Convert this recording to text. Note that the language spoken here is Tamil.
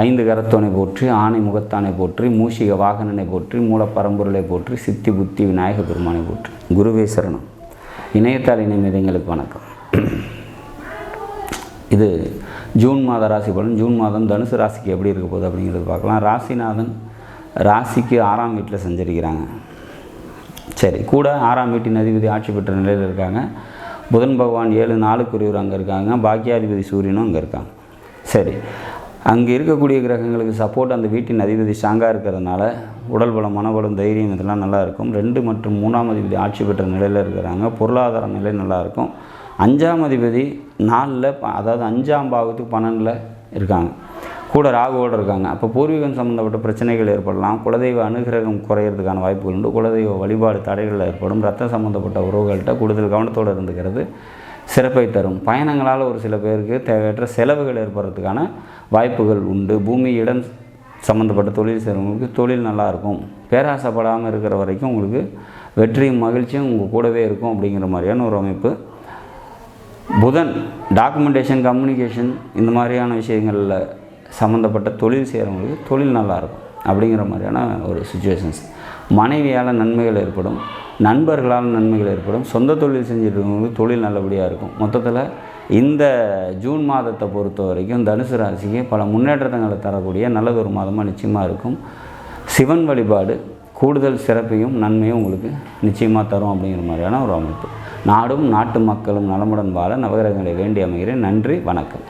ஐந்து கரத்தோனை போற்றி, ஆணை முகத்தானை போற்றி, மூஷிக வாகனனை போற்றி, மூலப்பரம்பொருளை போற்றி, சித்தி புத்தி விநாயக பெருமானை போற்றி. குருவே சரணம். இணையத்தால் இணையங்களுக்கு வணக்கம். இது ஜூன் மாத ராசி பலன். ஜூன் மாதம் தனுசு ராசிக்கு எப்படி இருக்க போகுது அப்படிங்கிறது பார்க்கலாம். ராசிநாதன் ராசிக்கு 6ஆம் வீட்டில் சஞ்சரிக்கிறாங்க. சரி, கூட 6ஆம் வீட்டின் அதிபதி ஆட்சி பெற்ற நிலையில் இருக்காங்க. புதன் பகவான் 7 அங்கே இருக்காங்க. பாக்கியாதிபதி சூரியனும் அங்கே இருக்காங்க. சரி, அங்கே இருக்கக்கூடிய கிரகங்களுக்கு சப்போர்ட் அந்த வீட்டின் அதிபதி ஸ்ட்ராங்காக இருக்கிறதுனால உடல் பலம், மனபலம், தைரியம் இதெல்லாம் நல்லா இருக்கும். 2 மற்றும் 3ஆம் அதிபதி ஆட்சி பெற்ற நிலையில் இருக்கிறாங்க. பொருளாதார நிலை நல்லாயிருக்கும். 5ஆம் அதிபதி 4ல், அதாவது 5ஆம் பாவத்துக்கு 12ல் இருக்காங்க. கூட ராகுவோடு இருக்காங்க. அப்போ பூர்வீகம் சம்மந்தப்பட்ட பிரச்சனைகள் ஏற்படலாம். குலதெய்வ அனுகிரகம் குறையிறதுக்கான வாய்ப்புகள் உண்டு. குலதெய்வ வழிபாடு தடைகள் ஏற்படும். ரத்த சம்மந்தப்பட்ட உறவுகள்கிட்ட கூடுதல் கவனத்தோடு இருந்துக்கிறது சிறப்பை தரும். பயணங்களால் ஒரு சில பேருக்கு தேவையற்ற செலவுகள் ஏற்படுறதுக்கான வாய்ப்புகள் உண்டு. பூமி, இடம் சம்மந்தப்பட்ட தொழில் செய்கிறவங்களுக்கு தொழில் நல்லாயிருக்கும். பேராசைப்படாமல் இருக்கிற வரைக்கும் உங்களுக்கு வெற்றியும் மகிழ்ச்சியும் உங்கள் கூடவே இருக்கும் அப்படிங்கிற மாதிரியான ஒரு அமைப்பு. புதன் டாக்குமெண்டேஷன், கம்யூனிகேஷன் இந்த மாதிரியான விஷயங்களில் சம்மந்தப்பட்ட தொழில் செய்கிறவங்களுக்கு தொழில் நல்லாயிருக்கும் அப்படிங்கிற மாதிரியான ஒரு சுச்சுவேஷன்ஸ். மனைவியால் நன்மைகள் ஏற்படும். நண்பர்களால் நன்மைகள் ஏற்படும். சொந்த தொழில் செஞ்சுருக்கவங்களுக்கு தொழில் நல்லபடியாக இருக்கும். மொத்தத்தில் இந்த ஜூன் மாதத்தை பொறுத்த வரைக்கும் தனுசு ராசிக்கு பல முன்னேற்றங்களை தரக்கூடிய நல்லதொரு மாதமாக நிச்சயமாக இருக்கும். சிவன் வழிபாடு கூடுதல் சிறப்பையும் நன்மையும் உங்களுக்கு நிச்சயமாக தரும் அப்படிங்கிற மாதிரியான ஒரு அமைப்பு. நாடும் நாட்டு மக்களும் நலமுடன் வாழ நவகிரகங்களை வேண்டி அமைகிறேன். நன்றி, வணக்கம்.